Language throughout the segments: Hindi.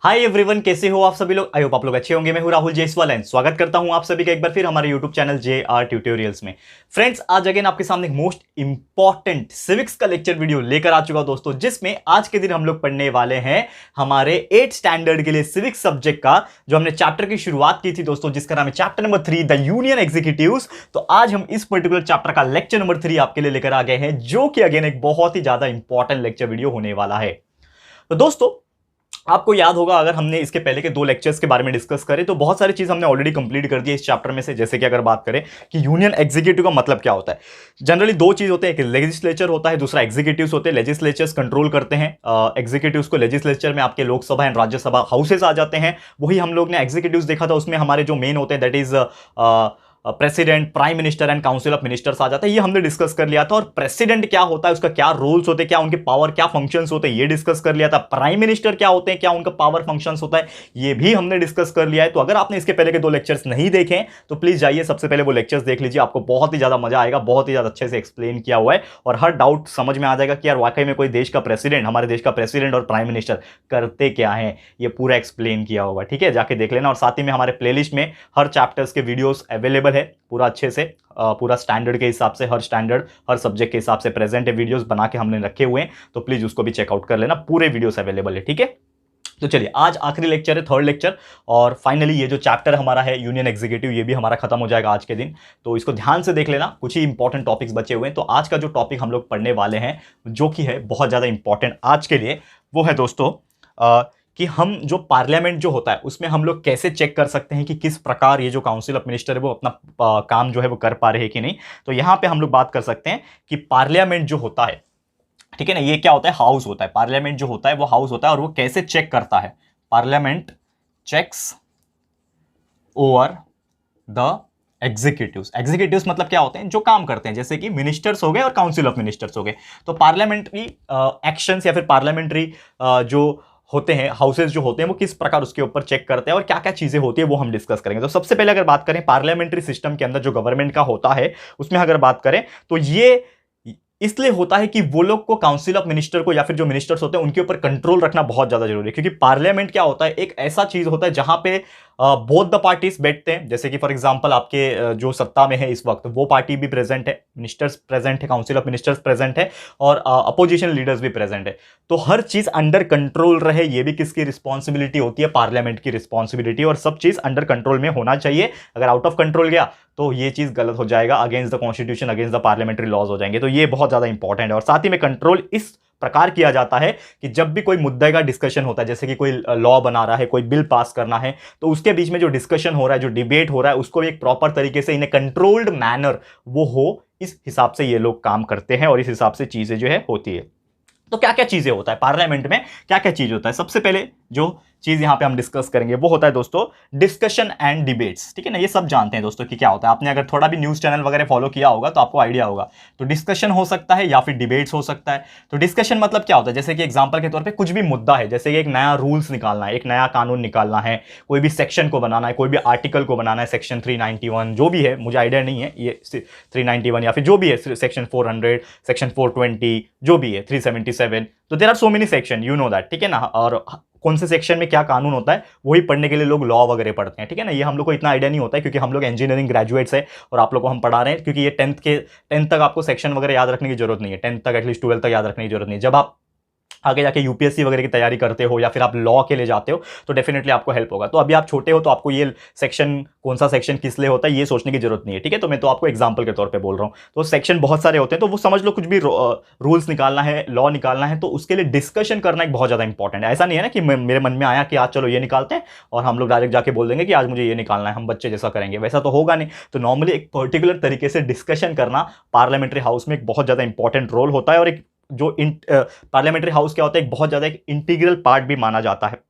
हाय एवरीवन, कैसे हो आप सभी लोग। आई होप आप लोग अच्छे होंगे। मैं हूं राहुल जयसवाल एंड स्वागत करता हूं आप सभी का एक बार फिर हमारे यूट्यूब चैनल JR ट्यूटोरियल्स में। फ्रेंड्स, आज अगेन आपके सामने एक मोस्ट इंपॉर्टेंट सिविक्स का लेक्चर वीडियो लेकर आ चुका हूं दोस्तों, जिसमें आज के दिन हम लोग पढ़ने वाले हैं हमारे 8th स्टैंडर्ड के लिए सिविक्स सब्जेक्ट का जो हमने चैप्टर की शुरुआत की थी दोस्तों, जिसका नाम है chapter number 3 the union executives. तो आज हम इस पर्टिकुलर चैप्टर का लेक्चर नंबर 3 आपके लिए लेकर आ गए हैं, जो कि अगेन एक बहुत ही ज्यादा इंपॉर्टेंट लेक्चर वीडियो होने वाला है। तो दोस्तों, आपको याद होगा, अगर हमने इसके पहले के 2 लेक्चर्स के बारे में डिस्कस करें तो बहुत सारी चीज हमने ऑलरेडी कंप्लीट कर दी है इस चैप्टर में से। जैसे कि अगर बात करें कि यूनियन एग्जीक्यूटिव का मतलब क्या होता है, जनरली 2 चीज होते हैं, एक लेजिस्लेचर होता है, दूसरा एग्जीक्यूटिव्स होते हैं। लेजिस्लेचर्स कंट्रोल करते हैं एग्जीक्यूटिव्स को। लेजिस्लेचर में आपके लोकसभा एंड राज्यसभा हाउसेस आ जाते हैं। वही हम लोग ने एग्जीक्यूटिव्स देखा था, उसमें हमारे जो मेन होते हैं that is president, prime minister and council of ministers आ जाता है। ये हमने डिस्कस कर लिया था। और प्रेसिडेंट क्या होता है, उसका क्या रोल्स होते हैं, क्या उनके पावर, क्या फंक्शंस होते हैं, ये डिस्कस कर लिया था। प्राइम मिनिस्टर क्या होते हैं, क्या उनका पावर फंक्शंस होता है, ये भी हमने डिस्कस कर लिया है। तो अगर आपने इसके पहले के 2 लेक्चर्स नहीं देखे तो प्लीज जाइए, सबसे पहले वो लेक्चर्स देख लीजिए। आपको बहुत ही ज्यादा मजा आएगा, बहुत ही ज्यादा अच्छे से एक्सप्लेन किया हुआ है और हर डाउट समझ में आ जाएगा कि यार वाकई में कोई देश का प्रेसिडेंट, हमारे देश का प्रेसिडेंट और प्राइम मिनिस्टर करते क्या है, ये पूरा एक्सप्लेन किया हुआ है। ठीक है, जाके देख लेना। और साथ ही में हमारे प्लेलिस्ट में हर चैप्टर्स के वीडियोस अवेलेबल है पूरा अच्छे से, पूरा स्टैंडर्ड के हिसाब से, हर स्टैंडर्ड हर सब्जेक्ट के हिसाब से प्रेजेंट है, वीडियोस बना के हमने रखे हुए हैं। तो प्लीज उसको भी चेकआउट कर लेना, पूरे वीडियोस अवेलेबल है। ठीक है, तो चलिए, आज आखिरी लेक्चर है, 3rd लेक्चर, और फाइनली ये जो चैप्टर हमारा है यूनियन एग्जीक्यूटिव, ये भी हमारा खत्म हो जाएगा आज के दिन। तो इसको ध्यान से देख लेना, कुछ ही इंपॉर्टेंट टॉपिक्स बचे हुए हैं। तो आज का जो टॉपिक हम लोग पढ़ने वाले हैं, जो कि है बहुत ज्यादा इंपॉर्टेंट आज के लिए, वो है दोस्तों कि हम जो पार्लियामेंट जो होता है उसमें हम लोग कैसे चेक कर सकते हैं कि किस प्रकार ये जो काउंसिल ऑफ मिनिस्टर है वो अपना काम जो है वो कर पा रहे हैं कि नहीं। तो यहां पे हम लोग बात कर सकते हैं कि पार्लियामेंट जो होता है, ठीक है ना, ये क्या होता है, हाउस होता है। पार्लियामेंट जो होता है वो हाउस होता है, और वो कैसे चेक करता है, parliament checks over the executives. Executives मतलब क्या होते हैं, जो काम करते हैं, जैसे कि मिनिस्टर्स हो गए और काउंसिल ऑफ मिनिस्टर्स हो गए। तो पार्लियामेंट्री एक्शंस या फिर पार्लियामेंट्री जो होते हैं, हाउसेस जो होते हैं, वो किस प्रकार उसके ऊपर चेक करते हैं और क्या क्या चीजें होती है वो हम डिस्कस करेंगे। तो सबसे पहले अगर बात करें पार्लियामेंट्री सिस्टम के अंदर जो गवर्नमेंट का होता है, उसमें अगर बात करें तो ये इसलिए होता है कि वो लोग को, काउंसिल ऑफ मिनिस्टर को या फिर जो मिनिस्टर्स होते हैं उनके ऊपर कंट्रोल रखना बहुत ज्यादा जरूरी है। क्योंकि पार्लियामेंट क्या होता है, एक ऐसा चीज होता है जहां पे बोथ द पार्टीज बैठते हैं। जैसे कि फॉर एग्जांपल आपके जो सत्ता में है इस वक्त, वो पार्टी भी प्रेजेंट है, मिनिस्टर्स प्रेजेंट है, काउंसिल ऑफ मिनिस्टर्स प्रेजेंट है, और अपोजिशन लीडर्स भी प्रेजेंट है। तो हर चीज अंडर कंट्रोल रहे, ये भी किसकी रिस्पॉन्सिबिलिटी होती है, पार्लियामेंट की रिस्पॉन्सिबिलिटी। और सब चीज अंडर कंट्रोल में होना चाहिए। अगर आउट ऑफ कंट्रोल गया तो ये चीज गलत हो जाएगा, against the constitution, against the parliamentary laws हो जाएंगे। तो ये बहुत ज्यादा इंपॉर्टेंट है। और साथ ही में कंट्रोल इस प्रकार किया जाता है कि जब भी कोई मुद्दे का डिस्कशन होता है, जैसे कि कोई लॉ बना रहा है, कोई बिल पास करना है, तो उसके बीच में जो डिस्कशन हो रहा है, जो डिबेट हो रहा है, उसको एक प्रॉपर तरीके से इन ए कंट्रोल्ड मैनर वो हो, इस हिसाब से ये लोग काम करते हैं और इस हिसाब से चीजें जो है होती है। तो क्या क्या चीजें होता है पार्लियामेंट में, क्या क्या चीज होता है, सबसे पहले जो चीज यहां पे हम डिस्कस करेंगे वो होता है दोस्तों डिस्कशन एंड डिबेट्स। ठीक है ना, ये सब जानते हैं दोस्तों कि क्या होता है। आपने अगर थोड़ा भी न्यूज चैनल वगैरह फॉलो किया होगा तो आपको आइडिया होगा। तो डिस्कशन हो सकता है या फिर डिबेट्स हो सकता है। तो डिस्कशन मतलब क्या होता है, जैसे कि एग्जांपल के तौर पे कुछ भी मुद्दा है, जैसे कि एक नया रूल्स निकालना है, एक नया कानून निकालना है, कोई भी सेक्शन को बनाना है, कोई भी आर्टिकल को बनाना है, सेक्शन 391 जो भी है, मुझे आइडिया नहीं है ये 391 या फिर जो भी है, सेक्शन 400, सेक्शन 420 जो भी है, 377। तो there are so many section, you know that. ठीक है ना, और कौन से सेक्शन में क्या कानून होता है वही पढ़ने के लिए लोग लॉ वगैरह पढ़ते हैं। ठीक है ना, ये हम लोग को इतना आइडिया नहीं होता है क्योंकि हम लोग इंजीनियरिंग ग्रेजुएट्स हैं और आप लोग को हम पढ़ा रहे हैं। क्योंकि ये 10th तक आपको सेक्शन वगैरह याद रखने की जरूरत नहीं है, 10th तक एटलीस्ट 12th तक याद रखने की जरूरत नहीं है। जब आप आगे जाके यूपीएससी वगैरह की तैयारी करते हो या फिर आप लॉ के लिए जाते हो तो डेफिनेटली आपको हेल्प होगा। तो अभी आप छोटे हो तो आपको ये सेक्शन, कौन सा सेक्शन किस लिए होता है, ये सोचने की जरूरत नहीं है। ठीक है, तो मैं तो आपको एग्जांपल के तौर पे बोल रहा हूं। तो सेक्शन बहुत सारे होते हैं, तो वो समझ लो, कुछ भी रूल्स निकालना है, लॉ निकालना है, तो उसके लिए डिस्कशन करना एक बहुत ज्यादा इंपॉर्टेंट है। ऐसा नहीं है ना कि मेरे मन में आया कि आज चलो ये निकालते हैं और हम लोग डायरेक्ट जाके बोल देंगे कि आज मुझे ये निकालना है, हम बच्चे जैसा करेंगे, वैसा तो होगा नहीं। तो नॉर्मली एक पर्टिकुलर तरीके से डिस्कशन करना पार्लियामेंट्री हाउस में एक बहुत ज्यादा इंपॉर्टेंट रोल होता है। और एक जो पार्लियामेंट्री हाउस क्या होता है, एक बहुत ज्यादा एक इंटीग्रल पार्ट भी माना जाता है।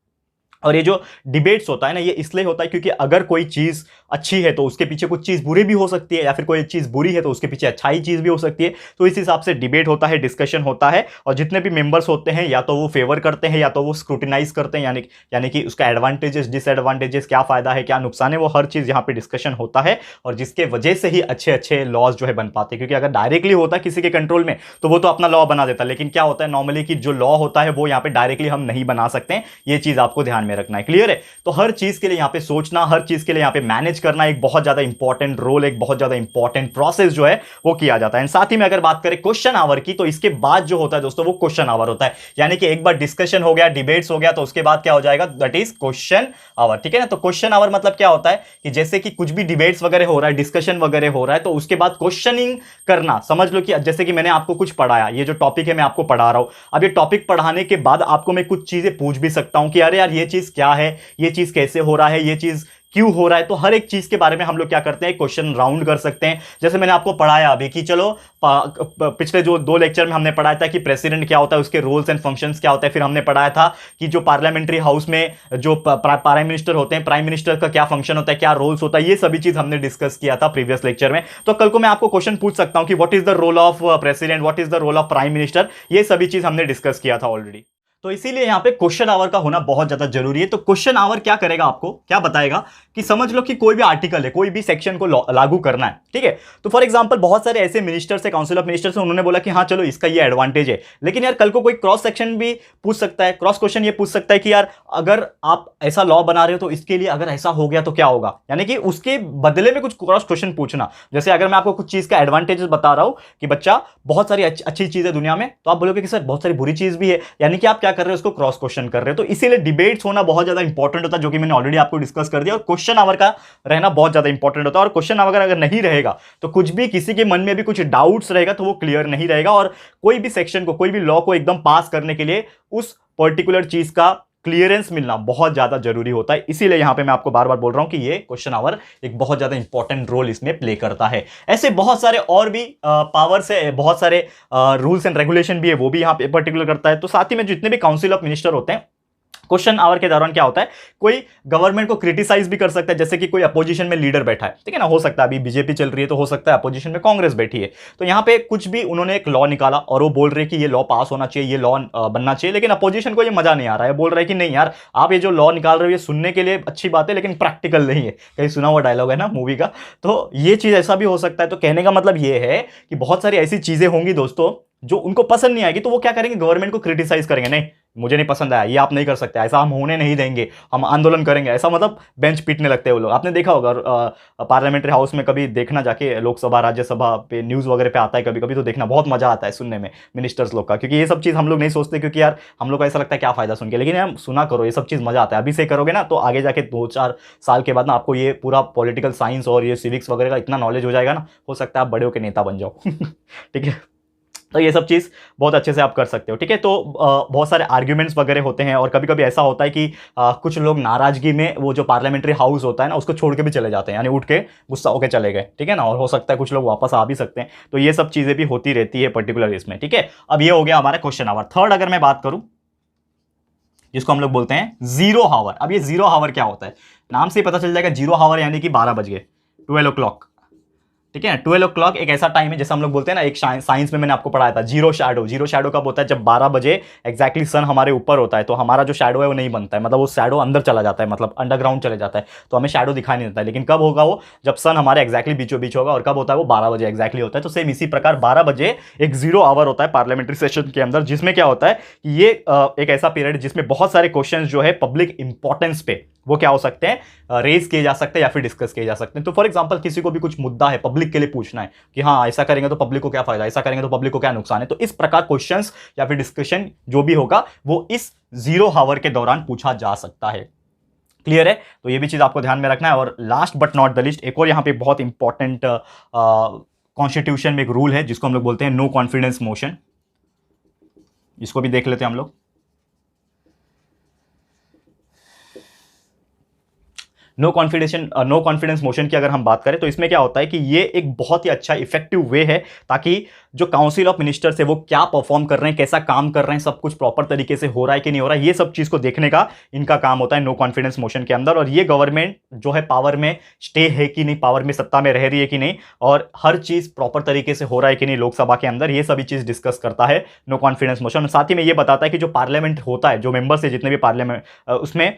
और ये जो डिबेट्स होता है ना, ये इसलिए होता है क्योंकि अगर कोई चीज अच्छी है तो उसके पीछे कुछ चीज बुरी भी हो सकती है, या फिर कोई चीज बुरी है तो उसके पीछे अच्छाई चीज भी हो सकती है। तो इस हिसाब से डिबेट होता है, डिस्कशन होता है, और जितने भी मेंबर्स होते हैं या तो वो फेवर करते हैं या तो वो स्क्रूटिनाइज करते हैं, यानी कि उसका एडवांटेजेस, डिसएडवांटेजेस, क्या फायदा है, क्या नुकसान है, वो हर चीज यहाँ पे डिस्कशन होता है। और जिसके वजह से ही अच्छे अच्छे लॉज जो है बन पाते हैं। क्योंकि अगर डायरेक्टली होता किसी के कंट्रोल में तो वो तो अपना लॉ बना देता, लेकिन क्या होता है नॉर्मली कि जो लॉ होता है वो यहाँ पे डायरेक्टली हम नहीं बना सकते, ये चीज आपको ध्यान में रखना है। क्लियर है? तो हर चीज के लिए यहाँ पे सोचना, हर चीज के लिए यहाँ पे मैनेज करना एक बहुत ज्यादा इंपॉर्टेंट रोल, एक बहुत ज्यादा इंपॉर्टेंट प्रोसेस जो है वो किया जाता है। साथ ही में अगर बात करें क्वेश्चन आवर की, तो इसके बाद जो होता है दोस्तों वो क्वेश्चन आवर होता है। यानी कि एक बार डिस्कशन हो गया, डिबेट्स हो गया, तो उसके बाद क्या हो जाएगा, दैट इज क्वेश्चन आवर। ठीक है ना? तो क्वेश्चन आवर मतलब क्या होता है कि जैसे कि कुछ भी डिबेट्स वगैरह हो रहा है, डिस्कशन वगैरह हो रहा है, तो उसके बाद क्वेश्चनिंग करना। समझ लो कि जैसे कि मैंने आपको कुछ पढ़ाया, ये जो टॉपिक है मैं आपको पढ़ा रहा हूं, अब ये टॉपिक पढ़ाने के बाद आपको मैं कुछ चीजें पूछ भी सकता हूं कि अरे यार ये चीज क्या है, ये चीज कैसे हो रहा है, ये चीज क्यों हो रहा है। तो हर एक चीज के बारे में हम लोग क्या करते हैं, क्वेश्चन राउंड कर सकते हैं। जैसे मैंने आपको पढ़ाया अभी कि चलो पिछले जो 2 लेक्चर में हमने पढ़ाया था कि प्रेसिडेंट क्या होता है, उसके रोल्स एंड फंक्शंस क्या होता है। फिर हमने पढ़ाया था कि जो पार्लियामेंट्री हाउस में जो प्राइम मिनिस्टर होते हैं, प्राइम मिनिस्टर का क्या फंक्शन होता है, क्या रोल्स होता है, ये सभी चीज हमने डिस्कस किया था प्रीवियस लेक्चर में। तो कल को मैं आपको क्वेश्चन पूछ सकता हूं कि what is the role of president, what is the role of prime minister, ये सभी चीज हमने डिस्कस किया था ऑलरेडी। तो इसीलिए यहां पे क्वेश्चन आवर का होना बहुत ज्यादा जरूरी है। तो क्वेश्चन आवर क्या करेगा, आपको क्या बताएगा कि समझ लो कि कोई भी आर्टिकल है, कोई भी सेक्शन को लागू करना है। ठीक है? तो फॉर एग्जांपल बहुत सारे ऐसे मिनिस्टर्स है, काउंसिल ऑफ मिनिस्टर्स है, उन्होंने बोला कि हाँ चलो इसका ये एडवांटेज है, लेकिन यार कल को कोई क्रॉस सेक्शन भी पूछ सकता है, क्रॉस क्वेश्चन ये पूछ सकता है कि यार अगर आप ऐसा लॉ बना रहे हो तो इसके लिए अगर ऐसा हो गया तो क्या होगा। यानी कि उसके बदले में कुछ क्रॉस क्वेश्चन पूछना। जैसे अगर मैं आपको कुछ चीज का एडवांटेजेस बता रहा हूं कि बच्चा बहुत सारी अच्छी चीज है दुनिया में, तो आप बोलोगे कि सर बहुत सारी बुरी चीज भी है, यानी कि आप क्या कर रहे हो, उसको क्रॉस क्वेश्चन कर रहे हो। तो इसीलिए डिबेट्स होना बहुत ज्यादा इंपॉर्टेंट होता है, जो कि मैंने ऑलरेडी आपको डिस्कस कर दिया। और क्वेश्चन आवर का रहना बहुत ज्यादा इंपॉर्टेंट होता है। और क्वेश्चन आवर अगर नहीं रहेगा तो कुछ भी किसी के मन में भी कुछ डाउट्स रहेगा तो वो क्लियर नहीं रहेगा। और कोई भी सेक्शन को, कोई भी लॉ को एकदम पास करने के लिए उस पर्टिकुलर चीज का क्लियरेंस मिलना बहुत ज्यादा जरूरी होता है। इसीलिए यहां पे मैं आपको बार बार बोल रहा हूं कि ये क्वेश्चन आवर एक बहुत ज्यादा इंपॉर्टेंट रोल इसमें प्ले करता है। ऐसे बहुत सारे और भी पावर्स है, बहुत सारे रूल्स एंड रेगुलेशन भी है, वो भी यहां पे पर्टिकुलर करता है। तो साथ ही में जितने भी काउंसिल ऑफ मिनिस्टर होते हैं, क्वेश्चन आवर के दौरान क्या होता है, कोई गवर्नमेंट को क्रिटिसाइज भी कर सकता है। जैसे कि कोई अपोजिशन में लीडर बैठा है, ठीक है ना, हो सकता है अभी बीजेपी चल रही है तो हो सकता है अपोजिशन में कांग्रेस बैठी है, तो यहां पे कुछ भी उन्होंने एक लॉ निकाला और वो बोल रहे कि ये लॉ पास होना चाहिए, ये लॉ बनना चाहिए, लेकिन अपोजिशन को ये मजा नहीं आ रहा है, बोल रहा है कि नहीं यार आप ये जो लॉ निकाल रहे हो ये सुनने के लिए अच्छी बात है लेकिन प्रैक्टिकल नहीं है। कहीं सुना हुआ डायलॉग है ना मूवी का, तो ये चीज ऐसा भी हो सकता है। तो कहने का मतलब ये है कि बहुत सारी ऐसी चीजें होंगी दोस्तों जो उनको पसंद नहीं आएगी, तो वो क्या करेंगे, गवर्नमेंट को क्रिटिसाइज करेंगे, नहीं मुझे नहीं पसंद आया, ये आप नहीं कर सकते, ऐसा हम होने नहीं देंगे, हम आंदोलन करेंगे, ऐसा मतलब बेंच पीटने लगते हैं वो लोग। आपने देखा होगा पार्लियामेंट्री हाउस में, कभी देखना जाके लोकसभा राज्यसभा पे न्यूज़ वगैरह पे आता है कभी कभी, तो देखना बहुत मजा आता है सुनने में मिनिस्टर्स लोग का, क्योंकि ये सब चीज़ हम लोग नहीं सोचते, क्योंकि यार हम लोग को ऐसा लगता है क्या फायदा सुन के, लेकिन यार सुना करो, ये सब चीज़ मजा आता है। अभी से करोगे ना तो आगे जाके 2-4 साल के बाद ना आपको ये पूरा पॉलिटिकल साइंस और ये सिविक्स वगैरह का इतना नॉलेज हो जाएगा ना, हो सकता है आप बड़े होकर नेता बन जाओ। ठीक है? तो ये सब चीज़ बहुत अच्छे से आप कर सकते हो। ठीक है? तो बहुत सारे आर्ग्यूमेंट्स वगैरह होते हैं, और कभी कभी ऐसा होता है कि कुछ लोग नाराजगी में वो जो पार्लियामेंट्री हाउस होता है ना उसको छोड़ के भी चले जाते हैं, यानी उठ के गुस्सा होकर चले गए। ठीक है ना? और हो सकता है कुछ लोग वापस आ भी सकते हैं। तो ये सब चीज़ें भी होती रहती है पर्टिकुलर इसमें। ठीक है? अब ये हो गया हमारा क्वेश्चन आवर। थर्ड अगर मैं बात करूं, जिसको हम लोग बोलते हैं जीरो हावर। अब ये जीरो हावर क्या होता है, नाम से ही पता चल जाएगा, जीरो हावर यानी कि 12 बज गए, 12 o'clock। ठीक है? 12 o'clock एक ऐसा टाइम है, जैसे हम लोग बोलते हैं ना, एक साइंस में मैंने आपको पढ़ाया था जीरो शैडो। जीरो शैडो कब होता है, जब 12 बजे एग्जैक्टली सन हमारे ऊपर होता है, तो हमारा जो शैडो है वो नहीं बनता है, मतलब वो शैडो अंदर चला जाता है, मतलब अंडरग्राउंड चले जाता है, तो हमें शैडो दिखाई नहीं देता है। लेकिन कब होगा वो, जब सन हमारे एग्जैक्टली बीचों बीच होगा, और कब होता है वो 12 बजे एग्जैक्टली होता है। तो सेम इसी प्रकार 12 बजे एक जीरो आवर होता है पार्लियामेंट्री सेशन के अंदर, जिसमें क्या होता है कि ये एक ऐसा पीरियड जिसमें बहुत सारे क्वेश्चन जो है पब्लिक इंपॉर्टेंस पे वो क्या हो सकते हैं, रेज किए जा सकते हैं या फिर डिस्कस किए जा सकते हैं। तो फॉर एग्जांपल किसी को भी कुछ मुद्दा है पब्लिक के लिए पूछना है कि हाँ ऐसा करेंगे तो पब्लिक को क्या फायदा, ऐसा करेंगे तो पब्लिक को क्या नुकसान है, तो इस प्रकार क्वेश्चंस या फिर डिस्कशन जो भी होगा वो इस जीरो हावर के दौरान पूछा जा सकता है। क्लियर है? तो ये भी चीज आपको ध्यान में रखना है। और last but not the list, एक और यहां पे बहुत इंपॉर्टेंट कॉन्स्टिट्यूशन में एक रूल है जिसको हम लोग बोलते हैं नो कॉन्फिडेंस मोशन। इसको भी देख लेते हैं हम लोग। नो कॉन्फिडेंस मोशन की अगर हम बात करें तो इसमें क्या होता है कि ये एक बहुत ही अच्छा इफेक्टिव वे है, ताकि जो काउंसिल ऑफ मिनिस्टर्स है वो क्या परफॉर्म कर रहे हैं, कैसा काम कर रहे हैं, सब कुछ प्रॉपर तरीके से हो रहा है कि नहीं हो रहा है, ये सब चीज को देखने का इनका काम होता है नो कॉन्फिडेंस मोशन के अंदर। और ये गवर्नमेंट जो है पावर में स्टे है कि नहीं, पावर में सत्ता में रह रही है कि नहीं, और हर चीज प्रॉपर तरीके से हो रहा है कि नहीं लोकसभा के अंदर, ये सभी चीज डिस्कस करता है नो कॉन्फिडेंस मोशन। साथ ही में ये बताता है कि जो पार्लियामेंट होता है, जो मेंबर्स है जितने भी पार्लियामेंट, उसमें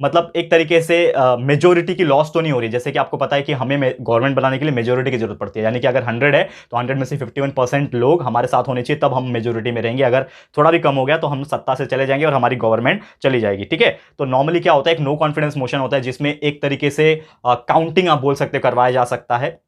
मतलब एक तरीके से मेजोरिटी की लॉस तो नहीं हो रही। जैसे कि आपको पता है कि हमें गवर्नमेंट बनाने के लिए मेजोरिटी की जरूरत पड़ती है, यानी कि अगर 100 है तो 100 में से 51% लोग हमारे साथ होने चाहिए, तब हम मेजोरिटी में रहेंगे। अगर थोड़ा भी कम हो गया तो हम सत्ता से चले जाएंगे और हमारी गवर्नमेंट चली जाएगी। ठीक है, तो नॉर्मली क्या होता है, एक नो कॉन्फिडेंस मोशन होता है जिसमें एक तरीके से काउंटिंग आप बोल सकते करवाया जा सकता है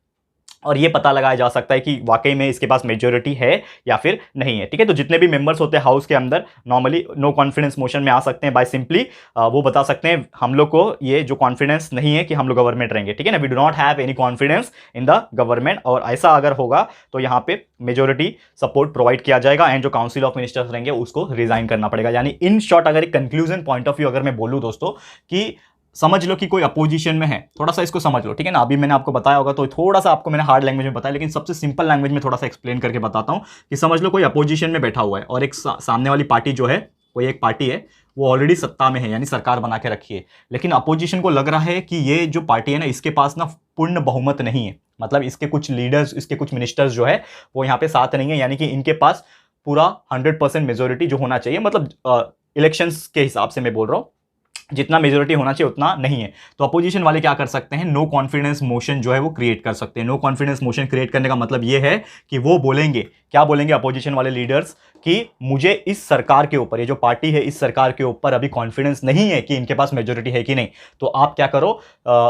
और ये पता लगाया जा सकता है कि वाकई में इसके पास मेजोरिटी है या फिर नहीं है। ठीक है, तो जितने भी मेंबर्स होते हैं हाउस के अंदर नॉर्मली नो कॉन्फिडेंस मोशन में आ सकते हैं बाय सिंपली वो बता सकते हैं हम लोग को ये जो कॉन्फिडेंस नहीं है कि हम लोग गवर्नमेंट रहेंगे। ठीक है ना, we do not have any confidence in the government, और ऐसा अगर होगा तो यहाँ पे मेजोरिटी सपोर्ट प्रोवाइड किया जाएगा एंड जो काउंसिल ऑफ मिनिस्टर्स रहेंगे उसको रिजाइन करना पड़ेगा। यानी इन शॉर्ट अगर एक कंक्लूजन पॉइंट ऑफ व्यू अगर मैं बोलूं दोस्तों कि समझ लो कि कोई अपोजिशन में है, थोड़ा सा इसको समझ लो। ठीक है ना, अभी मैंने आपको बताया होगा तो थोड़ा सा आपको मैंने हार्ड लैंग्वेज में बताया, लेकिन सबसे सिंपल लैंग्वेज में थोड़ा सा एक्सप्लेन करके बताता हूं कि समझ लो कोई अपोजिशन में बैठा हुआ है और एक सामने वाली पार्टी जो है, कोई एक पार्टी है वो ऑलरेडी सत्ता में है यानी सरकार बना के रखी है, लेकिन अपोजिशन को लग रहा है कि ये जो पार्टी है ना इसके पास ना पूर्ण बहुमत नहीं है, मतलब इसके कुछ लीडर्स, इसके कुछ मिनिस्टर्स जो है वो यहाँ पे साथ नहीं है, यानी कि इनके पास पूरा 100% मेजोरिटी जो होना चाहिए, मतलब इलेक्शंस के हिसाब से मैं बोल रहा हूं जितना मेजोरिटी होना चाहिए उतना नहीं है। तो अपोजिशन वाले क्या कर सकते हैं, नो कॉन्फिडेंस मोशन जो है वो क्रिएट कर सकते हैं। नो कॉन्फिडेंस मोशन क्रिएट करने का मतलब ये है कि वो बोलेंगे, क्या बोलेंगे अपोजिशन वाले लीडर्स, कि मुझे इस सरकार के ऊपर, ये जो पार्टी है इस सरकार के ऊपर अभी कॉन्फिडेंस नहीं है कि इनके पास मेजोरिटी है कि नहीं, तो आप क्या करो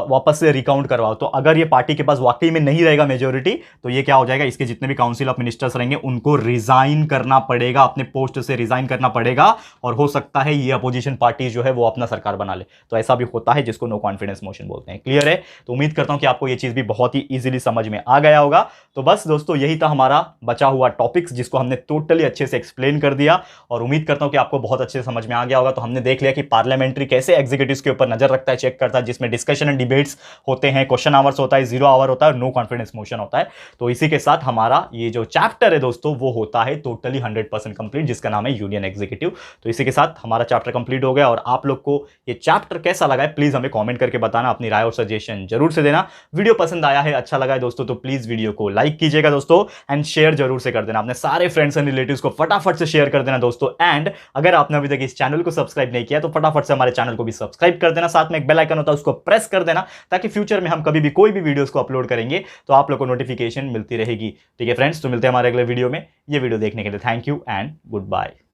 वापस से रिकाउंट करवाओ। तो अगर ये पार्टी के पास वाकई में नहीं रहेगा मेजोरिटी तो ये क्या हो जाएगा, इसके जितने भी काउंसिल ऑफ मिनिस्टर्स रहेंगे उनको रिजाइन करना पड़ेगा, अपने पोस्ट से रिजाइन करना पड़ेगा, और हो सकता है ये अपोजिशन पार्टी जो है वो अपना सरकार बना ले। तो ऐसा भी होता है जिसको नो कॉन्फिडेंस मोशन बोलते हैं। क्लियर है? तो उम्मीद करता हूं कि आपको ये चीज भी बहुत ही इजीली समझ में आ गया होगा। तो बस दोस्तों यही था हमारा बचा हुआ टॉपिक्स जिसको हमने टोटली अच्छे से एक्सप्लेन कर दिया, और उम्मीद करता हूं कि आपको बहुत अच्छे से समझ में आ गया होगा। तो हमने देख लिया कि पार्लियामेंट्री कैसे एग्जीक्यूटिव्स के ऊपर नजर रखता है, चेक करता है, जिसमें डिस्कशन एंड डिबेट्स होते हैं, क्वेश्चन आवर्स होता है, 0 आवर होता है, नो कॉन्फिडेंस मोशन होता है। तो इसी के साथ हमारा ये जो चैप्टर है दोस्तों वो होता है टोटली 100% कंप्लीट, जिसका नाम है यूनियन एग्जीक्यूटिव। तो इसी के साथ हमारा चैप्टर कंप्लीट हो गया, और आप लोग को ये चैप्टर कैसा लगा है प्लीज हमें कमेंट करके बताना, अपनी राय और सजेशन जरूर से देना। वीडियो पसंद आया है, अच्छा लगा है दोस्तों, तो प्लीज वीडियो को लाइक कीजिएगा दोस्तों, एंड शेयर जरूर से कर देना, अपने सारे फ्रेंड्स एंड रिलेटिव्स को फटाफट से शेयर कर देना दोस्तों। एंड अगर आपने अभी तक इस चैनल को सब्सक्राइब नहीं किया तो फटाफट से हमारे चैनल को भी सब्सक्राइब कर देना, साथ में एक बेल आइकन होता है उसको प्रेस कर देना, ताकि फ्यूचर में हम कभी भी कोई भी वीडियोस को अपलोड करेंगे तो आप लोग को नोटिफिकेशन मिलती रहेगी। ठीक है फ्रेंड्स, तो मिलते हैं हमारे अगले वीडियो में। ये वीडियो देखने के लिए thank you and good bye.